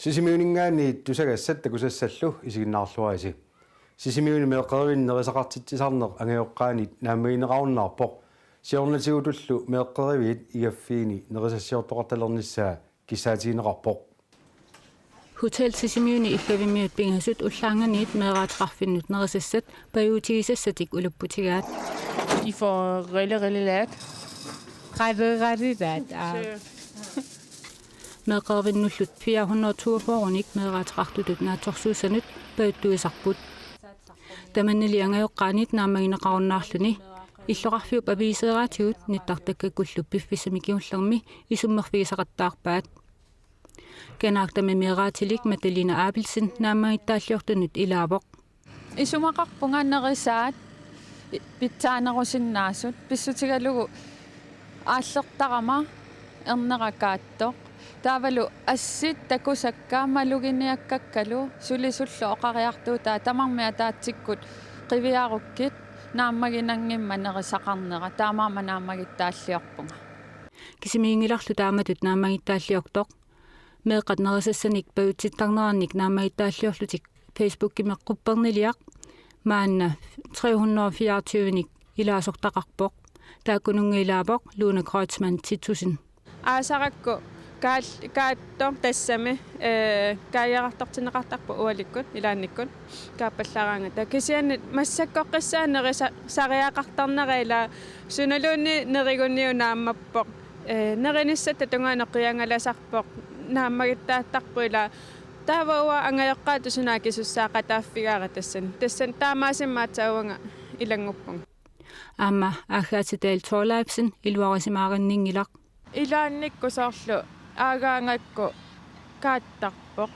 Sisimiuningaani tusagassat takusassallu isiginnaarluaisi. Sisimiuni meeqqerivin nerisaqartitsisarneq angajoqqaanit naammagineqarunnaarpoq siornatigutullu meeqqerivit igaffiini nerisassiortoqartalernissaa kissaatigineqarpoq. Hotel Sisimiuni illavimiut pingasut ullaanganiit meeraatqarfinnut nerisassat pajutigisassatik ulupputigaat. De får rigtig let. Rettet. Meeqqerivinnullut 442 meeraatqartutut naatsorsuusanut pajuttuisarput. Tamannili angajoqqaanit naammagineqarunnaarluni иллоqarfiup aviiseeraatigut nittartakkakullup piffisamikiullermi isummerfigisaqattaarpaat. Kanaaqtami meeraatilik Matalina Abelsen naammagittaalliortunut ilaavoq. Isumaqarpunga nerisaat pittaanerusinnaasut pissutigalugu aallertarama ernerakaattoq taavalu assit takusakkaa maluginiakkakkalu sulisullu oqariartuutaa tamarmia taatsikkut qiviarukkit naammaginangimma nerisaqarnera taamaama naammagittaalliorpunga kisimiingilarlu taamatut naammagittaalliortoq meeqat nerisassanik pajutittarnerarnik naammagittaalliorlutik Facebook meqqupperniලිaq maanna 324nik ilaasortaqarpoq taakkunungiilaapoq Luna Kreutzmann 10.000 aasaqakku kaattor tassami kaayarartartineqartarpu ualikkut ilaannikkut kaappallaraanga kisianit massakkoqqissaannerisa sariaqartarnerila sunaluunni nerigunniu naammappoq nerinissata tunganeqqiangalasarpoq naammagittaattarpuila taavaua angajoqqaatu sunaakisussaaqa tassan taamaasimmaatsaauanga ilanguppung amma aggaatital Torleifsen illuarisimaarinningilaq ilaannikkusoorlu aagaangakku kaattarpoq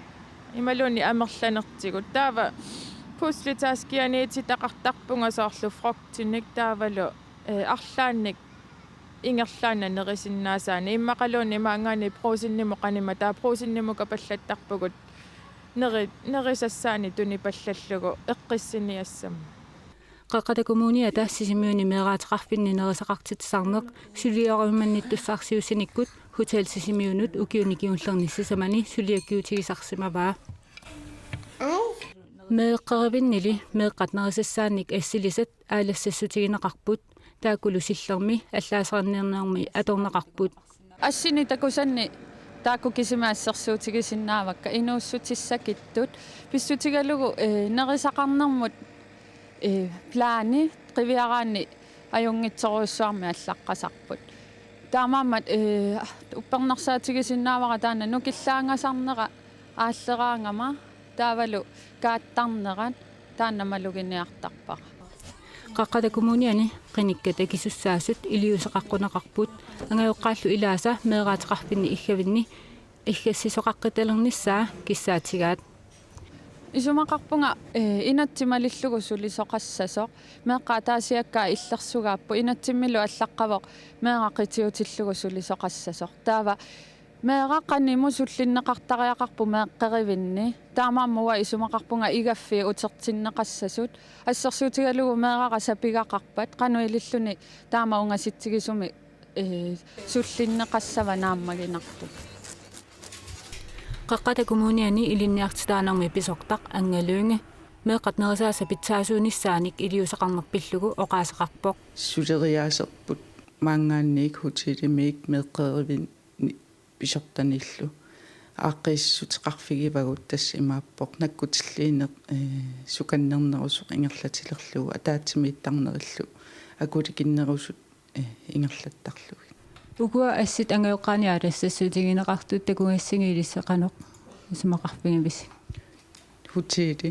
imaluni amerlanertigut taava puslitaaskianiititaqartarpunga soorlu froktinik taavalu arlaannik ingerlaanna nerisinnaasaaani immaqaluunni maangaani prosinnimu qanima taa prosinnimu kapallattarpugut nerisassaani tunipallallugu eqqissiniassamma qaqqata kommuniata Sisimiuni meeraatqarfinni nerisaqartitsarneq suliorumannittussarsiusinikut Hotel Sisimiunut ukiunikiullernissisamani suliakkiutigisarsimavaa meeqqerivinnili meeqqat nerisassaannik assilisat aalassassutigineqarput taakkulussillermi allaasernernermi atorneqarput assini takusanni taakku kisimaassерsuutigisinnaavakka inuussutisakittut pissutigalugu nerisaqarnermut plaani qiviaraanni ajungitsoruussuarmi allaqqasarput taamaammat uppernersaatigisinnaavara taanna nukillaangasarnera ааллераангама таавалу кааттарнерат тааннамалугиниартарпара qaqqata kommuniani qinikkat akisussaassut iliuseqaqqunaqarput angajoqqaallu ilaasa meeraatiqarfinni iggavinni iggassisoqaqqitalernissaa kissaatigaat isumaqarpunga inattimalillugu sulisoqassasoq meeqqaataasiakkaa illersugaappu inattimmilu allaqqavoq meeqaqitiutillugu sulisoqassasoq taava meeqaqqanimu sullinneqartariaqarpu meeqqerivinni taamaammuwa isumaqarpunga igaffi utertinneqassasut assersuutigalugu meeqaqa sapigaqarpat qanuililluni taama ungasittigisumi sullinneqassava naammaginartu qaqqata kommuniani ilinniartitaanermi pisortaq angaluunga meeqqat nerisaasa pitsaasuunissaanik iliuseqarnerpillugu oqaasaqarpoq suleriaaserput maangaanniik hutilimik meeqqerivin pisortanillu aaqqissutiqarfigivagut tassimaappoq nakkutilliineq sukannernerusuq ingerlatilerlugu ataatimiittarnerillu akulikinnerusut ingerlattarlugu ukua assit angajoqqaaniaalассассуутигинеqartut takungassigiilisseqanoq isumaqarpingavис hutili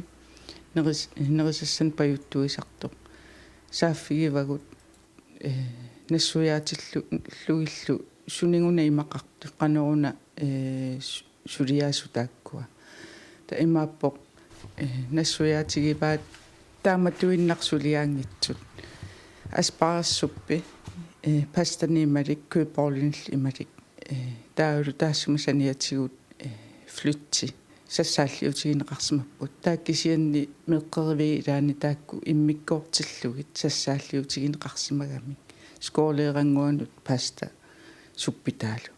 nerisassan pajuttuisartoq saaffigivagut nassuyaatill lugillu suninguna imaqartu qaneruna suliaasutaakkua ta imaappoq nassuyaatigivaat taamatuinnarsuliaangitsut asparaassuppi pastani malik køborlinl imalik taulu taassumsaniatigut flytti sassaalliutigineqarsimapput taakkisianni meeqqerivi ilaani taakku immikkoortillugit sassaalliutigineqarsimagamik skooleeranguanut pasta suppitaalu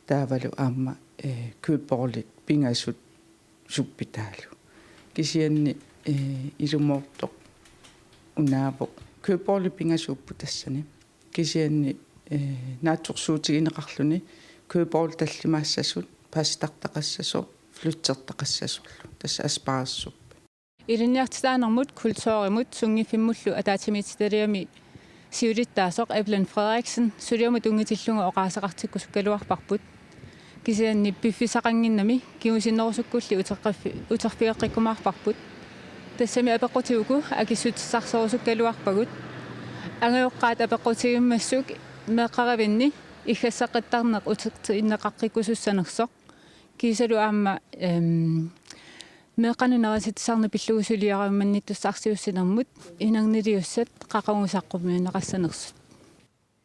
taavalu aamma køborlit pingasut suppitalu kisianni ilumortoq unaavoq køborlit pingasuppu tassani kisianni naatsorsuutigineqarluni køborlit tallimaassasut pastartaqassaso flutsertaqassasullu tassa asparassup Ilinniartitaanermut kultoorimut sungifimmullu ataatimitsitaliami siulittaasoq Evelyn Frederiksen suliamut ungitilluga oqaasaqartikkusukkaluarparput kisianni piffisaqanginnami kiusinnerusukkulli uterfigeqqikkumaarparput тассами апеққутигуку акиссутиссарсорусуккалуарпагут ангеоққаат апеққутигиммассук меққаравинни иггассаққиттарнеқ утертти иннеқаққиккусуссанерсоқ кисалу аама меққанунераситсарна пиллугусулиарамманниттуссаарсиуссинермут инарнилиуссат қақангусаққумиунеқассанерсут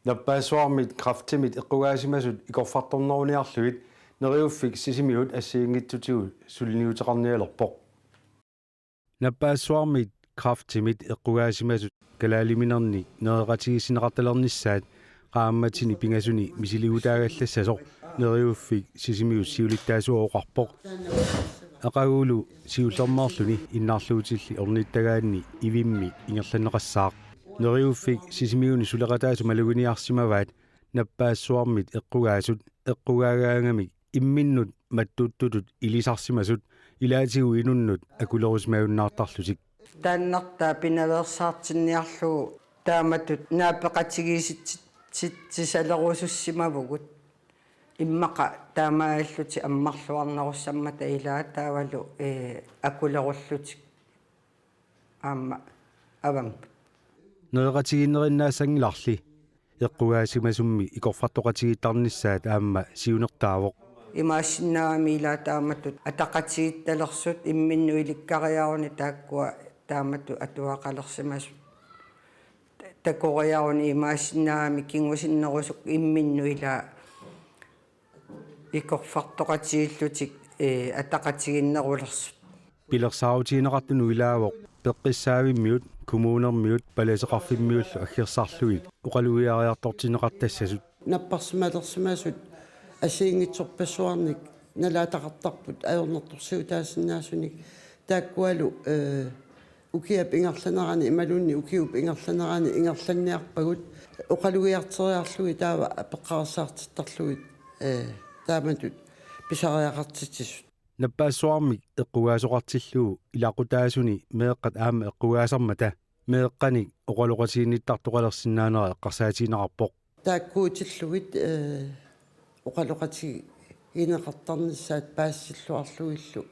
наппаасуармит крафтимит эққугаасимасут икорфарторнеруниарлугит нериуффик сисимиут ассиингитсутигу сулниутеқарниалерпоқ наппаасуармит крафтимит эққугаасимасут калаалиминерни неэқатигисинеқарталерниссаат qaammatini pingasuni misiliutaagallassasoq neriuffik sisimiut siulittaasuoqarpoq aqaguulu siullermaarluni innaarluutilli ornittagaanni ivimmi ingerlanneqassaaq neriuffik sisimiuni suleqataasu maluginiarsimavaat nappaassuarmit eqqugaagaangamik imminnut mattuuttutut ilisarsimasut ilaatigu inunnut akulerusmaunnaartarlusik тааннартаа пинаверсаартинниарлугу тааматут наапеқатигисит тисалерусуссимавгут иммақа таамааллути аммарлуарнеруссаммата илаа таавалу акулеруллутик аама авам неэқатигиннериннаассангиларли эққугаасимасумми икорфартоқатигиттарнissaат аама сиунертаавоқ имаассиннаами илаа тааматут атақатигитталерсут имминну иликкариаруни тааккуа таамату атуақалерсимасу такориаруни имаассиннаами кингусиннерусук имминну илаа икорфартоқатигиллутик атақатигиннерулерсут пилерсаутиинеқартуну илаавоқ пеққиссаавиммиут коммуунермиут паласеқарфиммиуллу аггерсарлугит оқалуиариартортинеқартассасут наппарсималерсимасут асиингитсорпассуарник налаатақартарпут аернерторсиутаассиннаасуник тааккуалу укиап ингерланерани ималунни укиуп ингерланерани ингерланниарпагут оқалуиартериарлуги таава пеққарсаартиттарлугит тааматут писариақартитсисут наппаассуармик эққугаасоқартиллуу илақутаасуни меэққат аама эққугаасармата меэққаник оқалоқатигинниттартоқалерсинаанера эққарсаатинеқарпоқ тааккуутиллугит оқалоқати инеқартарнissaат паассиллуарлугиллу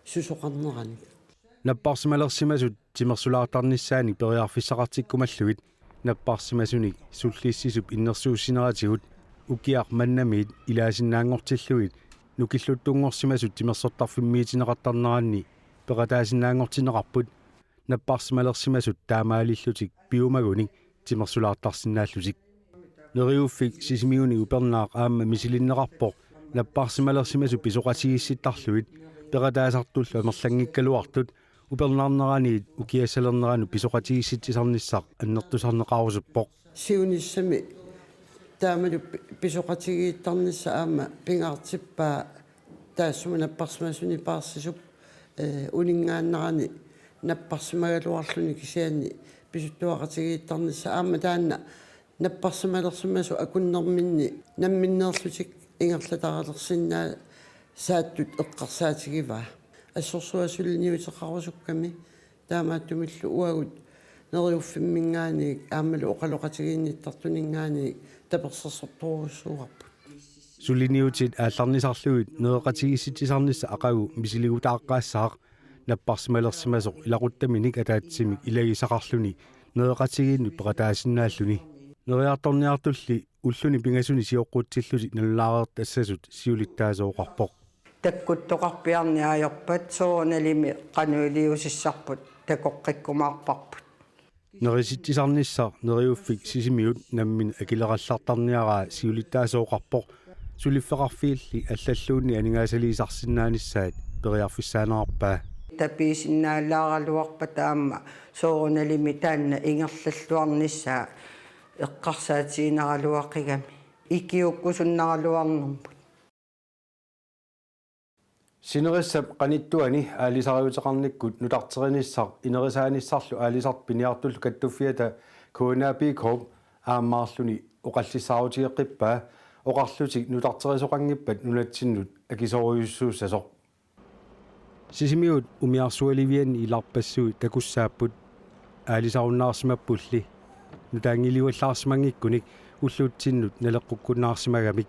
сусоқарнерани наппарсималерсимасут тимерсулаартарнissaани периарфиссақартиккумаллугит наппарсимасуник суллииссисуп иннерсууссинератигут укиар маннамиит илаасиннаангортиллугит нукиллуттунгорсимасут тимерсортарфиммиитинеқартарнеранни пеқатаасиннаангортинеқарпут наппарсималерсимасут таамаалиллутик пиумагуник тимерсулаартарсинааллутик нериуффик сисимиуни упернаақ аама мисилиннеқарпоқ наппарсималерсимасу писоқатигисситтарлугит пеқатаасартуллу амерлангиккалуартут упернаарнераниит укиассалернерану писоқатигисситсисарниссақ аннертусарнеқарусуппоқ сиуниссами таамалу писоқатигииттарнisса аама пингаартиппаа таассума наппарсимасуни паарсисуп унингааннерани наппарсимагалуарлуни кисианни писуттуақатигииттарнisса аама таанна наппарсималерсимасу акуннэрминни намминнеерлутик ингерлатаралерсиннаа сааттут эққарсаатигиваа ассорсуасулниутеқарусукками таамааттумиллу уагут нериуффиммингаани аамалу оқалоқатигиинниттартунингаани таперсерсорторуссууарпут суллиниутит аалларнисарлугит неэқатигисситсисарнisса ақагу мисилигутааққаассаақ наппарсималерсимасоқ илақуттаминик атаатсимик илагисақарлуни неэқатигиинну пеқатаасиннааллуни нериарторниартулли уллуни пингасуни сиоққутсиллути наллаареерт ассасут сиулиттаасооқарпоқ таккуттоқарпиарни аёрпат соорналими қануилиусиссарпут такоққиккумаарпарпут нериситсисарнisса нериуффик сисимиут наммин акилераллартарниараа сиулиттаасооқарпоқ сулиффеқарфиилли аллаллуунни анигаасалиисарсинааниссаат периарфиссаанерарпаа тапиисиннааллааралуарпа таама соорналими таанна ингерллуарнissaа эққарсаатиинералуақигами икиуккусуннаралуарнэрмут Sinerissap qanittuani aalisariuteqarnikkut nutarterinissaq inerisaanissarlu aalisart piniartullu kattuffiata kuunaapi korp aammaarluni oqallissaarutigеққиппаа oqarlutik nutarterisoqanngippat nunatsinnut akisoruyussuussasoq sisimiut umiarsualivianni ilarpassuut takussaapпут aalisarunnaarsimappulli nutaangiliuallaarsimangikkunik уллуутсиннут налеққуккунаарсимагамик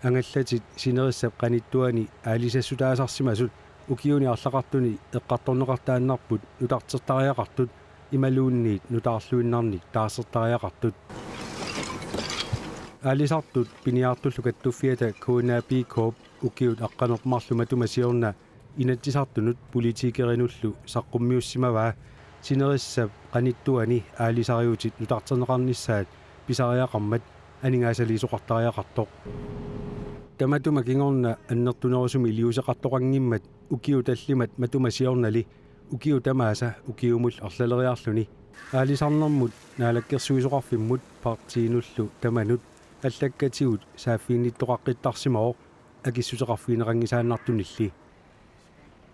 ангаллатит синерissap qanittuani аалисассутаасарсимасут укиуни арлақартуни эққарторнеқартааннарпут нутартертариақартут ималуунниит нутаарлуиннарник таассертариақартут аалисартут пиниартуллу каттуффиата куунааpi корп укиут аққанермарлума тумасиорна инатсисартунут политикеринуллу саққуммиуссимаваа синерissap qanittuani аалисариутит нутартернеқарниссаат писариақармат анингаасалисоқартариақартоқ таматума кингорна аннертунерусуми илиусеқартоқангиммат укиу таллимат матумасиорнали укиу тамааса укиумул арлалериарлуни аалисарнэрмут наалаккерсуисоқарфиммут партиинуллу таманут аллаккатигут сааффиинниттоқаққиттарсимао акиссусеқарфиинеқангисааннартунилли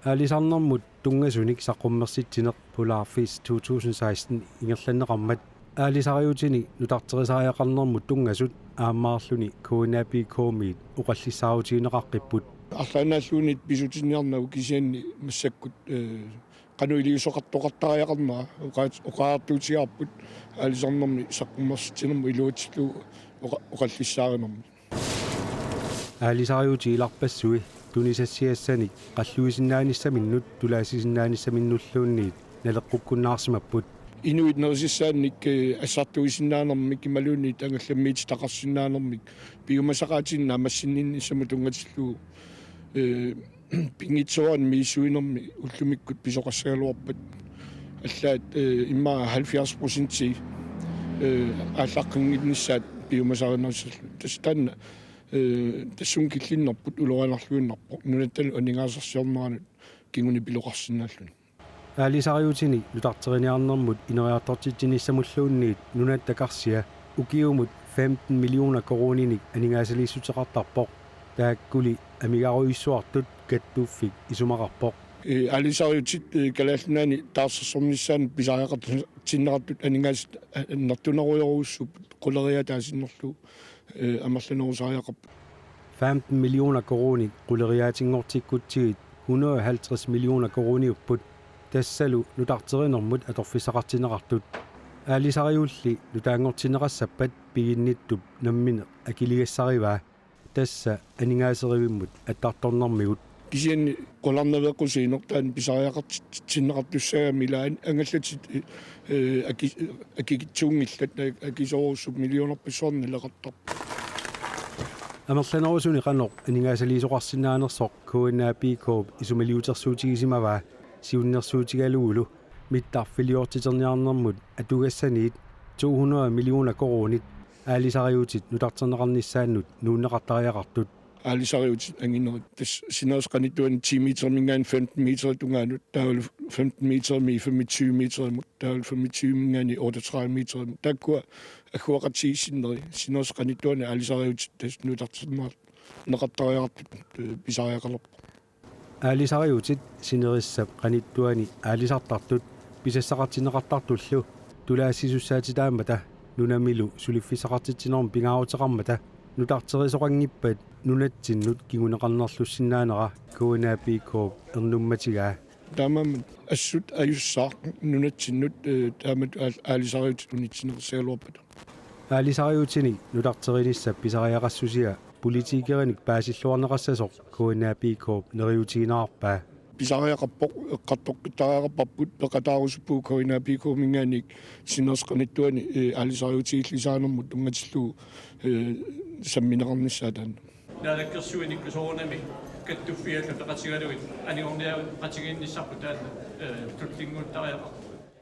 аалисарнэрмут тунгасуник саққуммерситсинеқ Polarfish 2016 ингерланнеқармат аалисариутини нутартерисариақарнэрмут тунгасут ааммаарлуни куунааpi коомиит оқаллиссаарутигинеқаққиппут арлаанааллуунит писутинниарнагу кисианни массаккут кануилиусоқартоқартариақарнаа оқаартуутиарпут аалисарнэрми саққуммерситсинерму илуутиллу оқаллиссааринерми аалисариути иларпассуи тунисассиассаник қаллуисиннааниссаминнут тулаасисиннааниссаминнуллуунниит налеққуккуннаарсимаппут инуит нерсиссаанник ассартуисиннаанермик кималуунниит ангалламмиит тақарсиннаанермик пиумасақаатиннаа массиннинниссаму тунгатиллу пингитсуан миисуинерми уллумиккут писоқассагалуарпат аллаат иммаа 70% ааллаққингитниссаат пиумасаринерсаллу тастаанна тассун киллиннерпут улоранарлуиннарпо нунатталу анингаасарсиорнеранут кингуни пилоқарсинааллуни аалисариутини нутартериниарнэрмут инериартортитсиниссамуллуунниит нунаттакарсиа укиумут 15 миллиона корониник анингаасалииссутеқартарпоқ тааккули амигаруиссуартут каттуффик исумақарпоқ аалисариутит калааллунаани таарсерсорнissaан писариақартиннеқартут анингаас нартунеруйоруссуп қулериатаасиннерлу амерланерусариақарпут 15 миллиона короник қулериаатингортиккутсигит 150 миллиона корониуппут тассалу нутартеринэрмут аторфисақартинеқартут аалисариулли нутаангортинеқассаппат пигинниттуп наммине акилигассариваа тасса анингаасеривиммут аттарторнэрмигут кисианни қоларнавеққусиинертаан писариақартиннеқартуссагами илаан ангаллатит акигитсуунгиллат акисоруссуп миллионерписсуарни леқартарп амерланерусуни қанеқ анингаасалиисоқарсинаанерсоқ куунааpi корп исумалиутерсуутигисимаваа сиуннерсуутигалуулу миттарфилиортитерниарнэрмут атугассаниит 200 миллиона коронит аалисариутит нутартернеқарниссааннут нууннеқартариақартут аалисариутит ангинерит тас синерсқаниттуани 10 метр мингаан 15 метр тунгаанут таавал 15 метр ми 25 метр мут таавал 25 мингаани 38 метр таккуа ахуақатсигиссиннери синерсқаниттуани аалисариутит тас нутартернеқар неқартариақартут писариақалерпо аалисариутит синерissap qanittuani аалисартартут писассақартинеқартартуллу тулаассисуссаатитаамата нунамилу сулиффисақартитсинерм пингаарутеқармата нутартерисоқангиппат нунатсиннут кигунеқарнерлуссинаанера куунааpi корп ернумматигаа таамам ассут аюссаар нунатсиннут таамат аалисариутит унитсинерсагалуарпат аалисариутини нутартериниссап писариақассусиа политикериник паасиллуарнеқассасоқ куунааpi корп нериутигинаарпаа писариақарпоқ эққартоққиттариақарпарпут пеқатаарусуппуу куунааpi коомингааник синерсқаниттуани аалисариутигиллисаанермут тунгатиллу самминеқарниссаатаан наалаккерсуиниккусоорнами каттуффиалла пеқатигалуит аниорниаа қатигиинниссарпу таана туллингуттариақар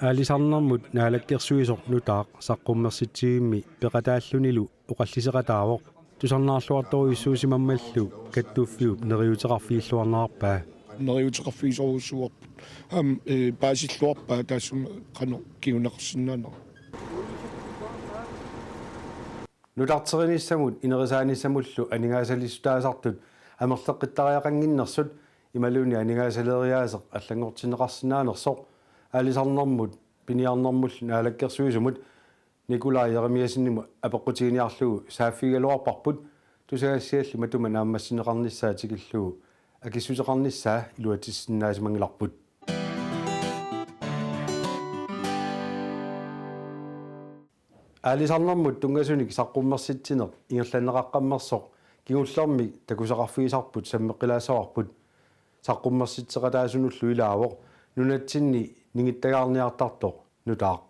аалисарнэрмут наалаккерсуисоқ нутаақ саққуммерситсигимми пеқатааллунилу оқаллисеқатаавоқ тусарнаарлуарторуиссуусимаммаллу каттуффиуп нериутеқарфииллуарнаарпаа нериутеқарфиисоруссуарпут ам паасиллуарпаа таассума қано кигунеқарсинаанера нутартериниссамут инерисааниссамуллу анингаасалиссутаасартут амерлеққиттариақангиннэрсут ималуни анингаасалериаасеқ аллангортинеқарсинааnersoq аалисарнэрмут пиниарнэрмуллу наалаккерсуисумут Николай Еремиасинниму апеққутигиниарлугу сааффигалуарпарпут тусагассиалли матума нааммассинеқарниссаатикиллугу акиссутеқарниссаа илуатиссиннаасимангиларпут аалисарнэрмут тунгасуник саққуммерситсинеқ ингерланеқаққаммерсоқ кигуллэрми такусақарфигисарпут саммеққилаассаварпут саққуммерситсеқатаасунуллу илаавоқ нунатсинни нингиттагаарниартартоқ нутаақ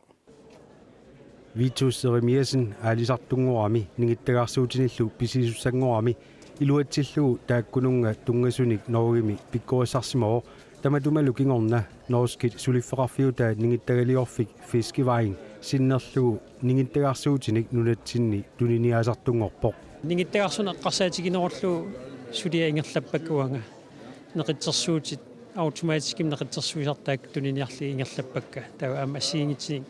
Vitus Jeremiasen аалисартунгуарами нингиттагаарсуутиниллу писисуссангуарами илуатсиллугу тааккунунга тунгасуник норгими пиккориссарсимоо таматумалу кингорна норскит сулиффеқарфиутаа нингиттагалиорфик фискиваин синнерлугу нингиттагаарсуутиник нунатсинни туниниаасартунгорпоқ нингиттагаарсуна эққарсаатигинеруллу сулиа ингерлаппаккуанга неқитсерсуутит автоматиким неқитсерсуисартаак туниниарли ингерлаппакка таа аама ассиингитсиник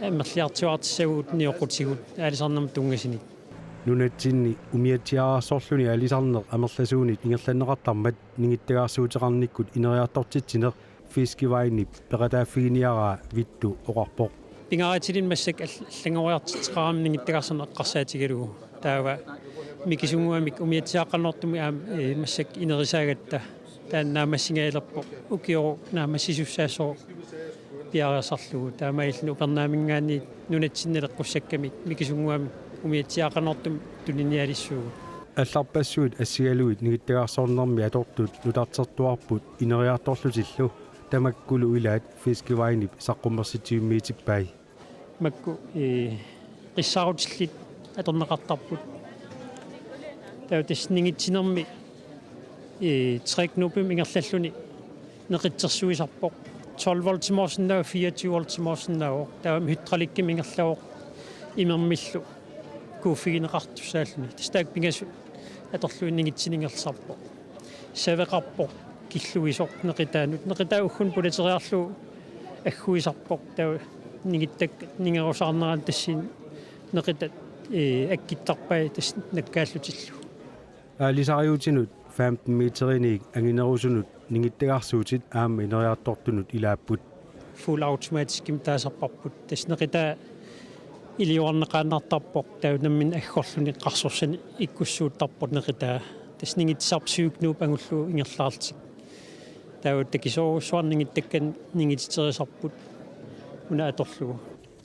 аммерлиартуартиссагуут ниоқутигут аалисарнам тунгасиник нунатсинни умиатиаарсорлуни аалисарнеқ амерласуунит ингерланнеқартармат нингиттагаарсуутеқарниккут инериартортитсинеқ фискивайни пеқатааффигиниараа витту оқарпоқ пингаратилин массак аллангориартитеқарами нингиттагаарсерне эққарсаатигалугу таава микисунгуамик умиатиаққарнортуми аама массак инерисаагатта тааннаамассингаилерпо укиору наамассисуссаассоо пиариасарлугу таамаиллну упернаамингаани нунатсиннелеққуссаккамик микисунгуами умиатсиақанортум туниниалиссуугу алларпассуут ассигалуит нингиттагаарсорнэрми атортут нутартертуарпут инериарторлутиллу тамаккулу илаат фискивайнип саққуммерситиуммиитиппай макку қиссаарутиллит аторнеқартарпут таутис нингитсинерми трекнупим ингерллаллуни неқитсерсуисарпоқ 12 volt timorsendag 24 volt timorsendag der hydraulikke mingerlår immermillu kuufigineqartussaaluni tastak pingasu atorluiningitsiningерлsarpo saveqarpo killuisoq neqitaanut neqitauhun pulateriarlu agguisarpoq tau ningittak ningerusarneran tassin neqitat akkittarpai tas nakkaallutillu аалисариутинут 15 метериник ангинерусунут нингиттагаарсуутит аама инериарторtunut илааппут full automatic kimtaasarparput tasneqita илиуарнеқааннартарпоқ таунаммин аггорлуни қарсорсани иккуссуутарпут неқита таснигитсарпсуукнууп ангуллу ингерлаартик тау такисоруссуарнингиттаккан нингититерисарпут уна аторлугу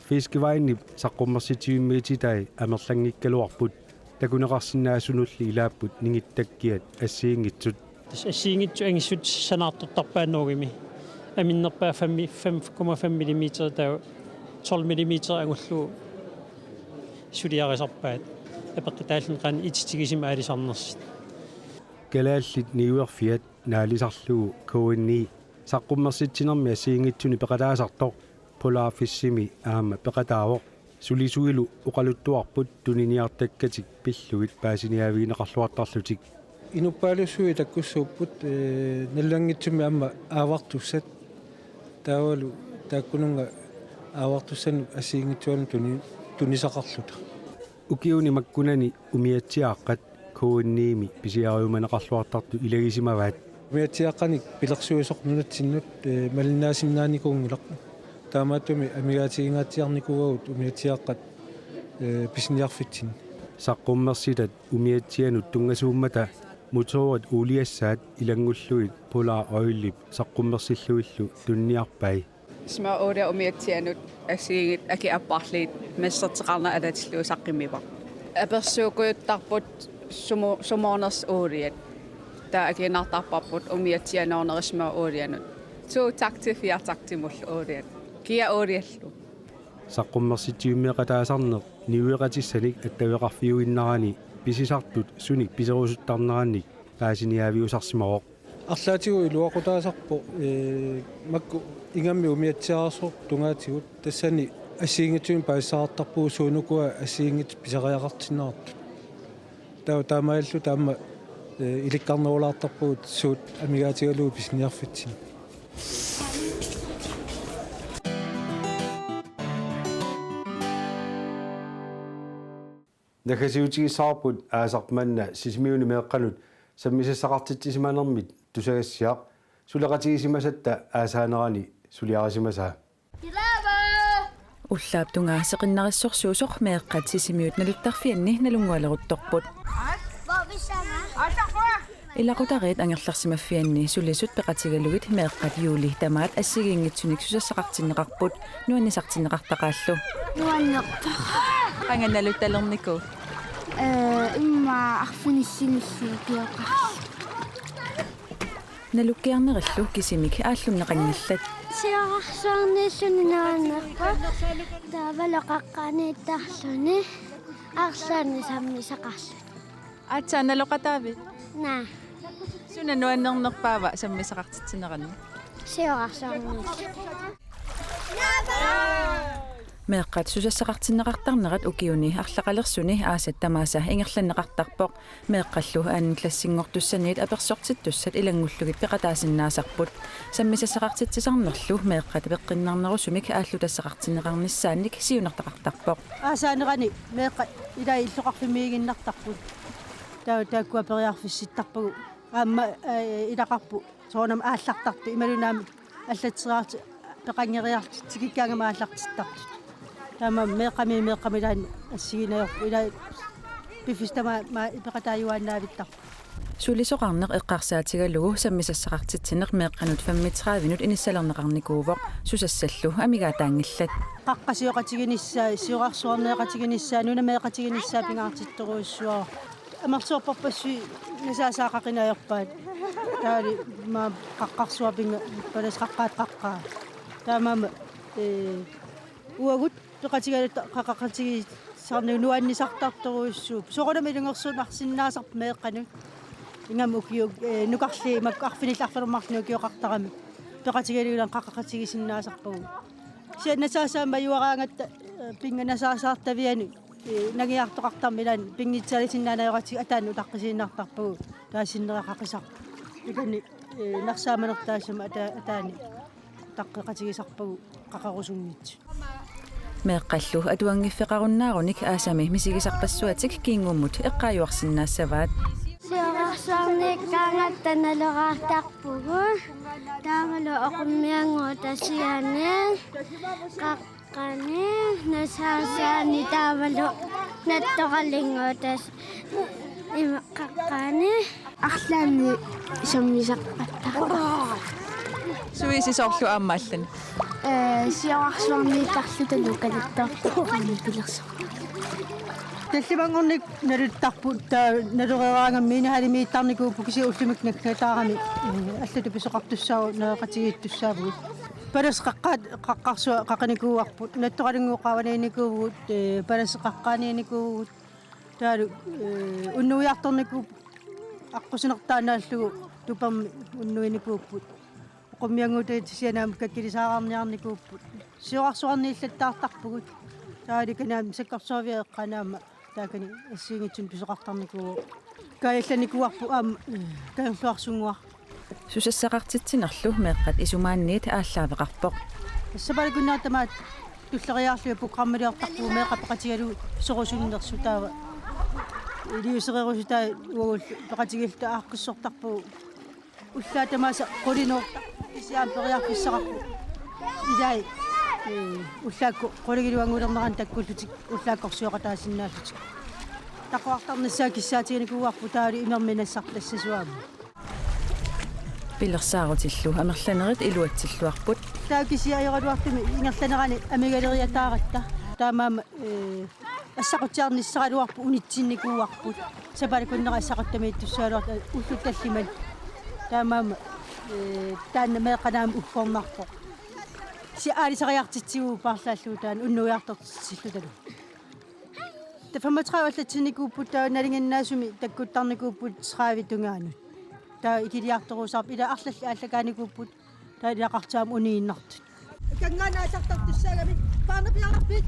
фискивайнип саққуммерситиуммиититай амерлангиккалуарпут такунеқарсинаасунулли илааппут нингиттаккиат ассиингитсут ассиингитсу ангиссут санаартортарпааннуугими аминнерпаа 5,5 мм тау 12 мм ангуллу сулиарисарпаат апеққитааллин qaani ититигисима аалисарнерсит галааллит ниуерфиат наалисарлугу коинни саққуммерситсинерми ассиингитсуни пеқалаасартоқ полаафиссими аама пеқатаавоқ сулисуилу оқалуттуарпут тунини-артаккатик пиллугит паасиниавигинеқарлуартарлутик инуппаалуссуи таккуссууппут наллангитсуми амма аавартуссат таавалу тааккунунга аавартуссан ассиингитсуану тунисақарлута укиуни маккунани умиатсиааққат коинниими писиариуманеқарлуартарту илагисимаваат умиатсиаққаник пилерсуисоқ нунатсиннут малиннаасиннааникуунгилақ таамаатуми амигаатигингаатсиарникуугагут умиатсиаққат писниарфитсин саққуммерситат умиатсианут тунгасууммата муторат улиассаат илангуллуит полаа оиллип саққуммерсиллуиллу тунниарпай сма оора умиатсианут ассигит аки аппарлиит массертеқарна алатиллуу саққиммипа аперсуукуйуттарпут сумоонерс ууриат таа акинартарпарпут умиатсианоорнерисма уурианут ту такти фиартактимул ууриат киа ууриаллу саққуммерситиуммеқатаасарнеқ ниуеқатиссаник аттавеқарфиуиннарани писисартут суник писерусуттарнеранник паасиниавиусарсимавоқ арлаатигу илуақутаасарпо макку ингамми умиатсиарсо тунгаатигут тассани ассиингитсуин паассаартарпуу суунукуа ассиингит писариақартиннаартут таа таамааллу таама иликкарнерулаартарпуут суут амигаатигалуу писниарфитсин накасиутигисаарпут аасарпманна сисимиуни меэққанут саммисассақартитсиманермит тусагассиақ сулеқатигисимасатта аасаанерани сулиарисимасаа уллааптунгаа сеқиннариссорсуусор меэққатсисимиут налуттарфианни налунгуалерутторпут илақутарит ангерларсимаффианни сулисут пеқатигалугит меэққат юули тамаат ассигиингитсуник сусассақартиннеқарпут нуаннисартиннеқартақааллу нуаннерта анганалутталернику имма арфиниссиниллу киоқарл налуккиарнериллу кисимик ааллуннеқангиллат сиарсаарниллуни нуаннерпа тавалоқаққанииттарлуни арлаани саммисақарлу аатсааналоқатаави на суна нуаннернерпаава саммисақартитсинеранни сиарсаарнилл меэққат сусассақартиннеқартарнерат укиуни арлақалерсуни аасат тамааса ингерланнеқартарпоқ меэққаллу аанклассингортуссаниит аперсортиттуссат илангуллугит пеқатаасиннаасарпут саммисассақартитсисарнерлу меэққат пеққиннарнерусумик ааллу тассақартиннеқарниссаанник сиунертақартарпоқ аасаанерани меэққат илаа иллоқарфимиигиннартарпут тааккуа периарфисситтарпагу аама илақарпу соонам ааллартарту ималунаами аллатсераарти пеқангериарти тикиккаангама ааллартиттартут тама меқамилаан ассигинаёрпу илаа пифистама ма ипеқатааюааннаавиттар сулисоқарнеқ эққарсаатигалугу саммисассақартитсинеқ меққанут 35 минут иниссалернеқарникуувоқ сусассаллу амигаатаангиллат қаққасиоқатигиниссаа сиорарсуарнеқатигиниссаа нунамеқатигиниссаа пингаартитторуйссуа амарсуарпарпассуи нисаасаақақинаёрпаат таали ма қаққарсуапинга палас қаққаат таамама уагут пеқатигалат қаққатиги сарни нуаннисартарторуйссуу соқонами илунгерсуут арсиннаасарп меэққану ингам укиук нукарли маккарфинилларфалермарнуу киоқартарами пеқатигалуилан қаққатигисиннаасарпагу сианнасаасаама юараангатта пинганасаасаартавиану нагиартоқартармилан пингитсалисиннаанаёратиг атаану таққисииннартарпагу таасиннеқаққисарпу икани нарсааманертаасама атаани таққеқатигисарпагу қақарусунгитсу меэққаллу атуангиффеқаруннааруник аасами мисигисарпассуатик кингуммут эққааюарсиннаассаваат сиорарсаарниккаангатта налораартарпугу таамалу оқуммиангуу тасиане қаққани насаасаани таамалу натторалингуутас има қаққани арлаани саммисаққаттар суисисоорлу аамааллани сиорарсуарнииттарлу талукалиттаартаққани пилерсо таллимангорник налуттарпут таа налурераангаммиина халимииттарникуу пукиси уллумик наккатаарами аллату писоқартуссаау неэқатигииттуссаавгут палас қаққарсуа қақаникууарпут натторалингуоқаванааникуугут палас қаққаанианикуугут таалу уннуиарторникуу аққусинертаанааллугу тупам уннуиникууппут оқуммиангуутаит сианаам каккилисаараарниарникууппут сиорарсуарнииллаттаартарпугут тааликанаам саккарсуавиа эққанаама таакани ассиингитсун писоқартарникуу каялланикуарпу аама каерлуарсунгуар сусассақартитсинерлу меэққат исумаанниит ааллаавеқарпоқ ассапаликуннаатамаат туллериаарлуи программалиортарпу меэқапеқатигалу сорусуннерсу таава илиусерерусутаа угул пеқатигилта ааққиссортарпу уллаатамааса қулинуорта исиаам периарфиссақарпу илай уллаакку қулигилуангулернеран таккуллутик уллааккорсуоқатаасиннааллутик тақуартарнассаа киссаатигникууарпу таали имерминассартассасуаама пилерсаарутиллу амерланерит илуатсиллуарпут таакисиаёралуартуми ингерланерани амигалериатааратта таамаама ассақутсиарниссаралуарпу унитсинникууарпут сапаликуннера ассақуттамииттуссаалуарта уллутталлиман таамаама таанна меэқанаама уффорнарпо си аалисариартитсигуу парлааллуу таан уннуиартортсиллуталу 35-аллатсиникууппут таа налингиннаасуми таккуттарникууппут 30 тунгаанут таа икилиарторусаарп ила арлалли ааллакааникууппут таа илақартаам унииннартут канганаасартартуссаагами паарнапиарпит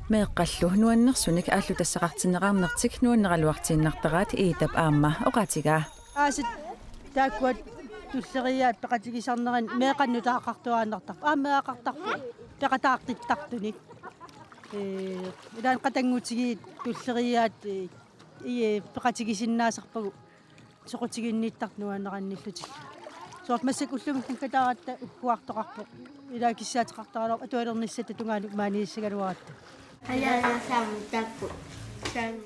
меэққаллу нуаннерсуник ааллу тассақартиннеқарнертик нуаннералуартииннартараат иитап аама оқатигаа аасит тааккуат туллериаат пеқатигисарнеран меэқанну таақартуааннартарп аамеақартарпу пеқатаартиттартуник илаан қатангутигиит туллериаат пеқатигисиннаасарпагу соқутигинниттарнуанеранниллутилла соорт массак уллумик катаратта уккуартоқарпо илаакиссаатеқартаралу атуалерниссата тунгаалу maaнииссагалуаратта аяасааму такку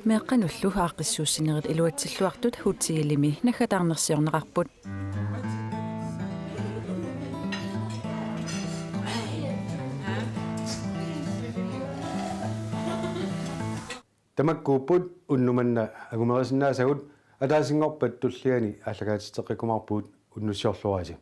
меэққануллу ааққиссууссинерит илуатсиллуартут хутсигилими наггатаарнерсиорнеқарпут тамаккууппут уннуманна агумерисиннаасагут атаасингорпат туллиани аллагаатитеққикумарпуут уннуссиорлуаси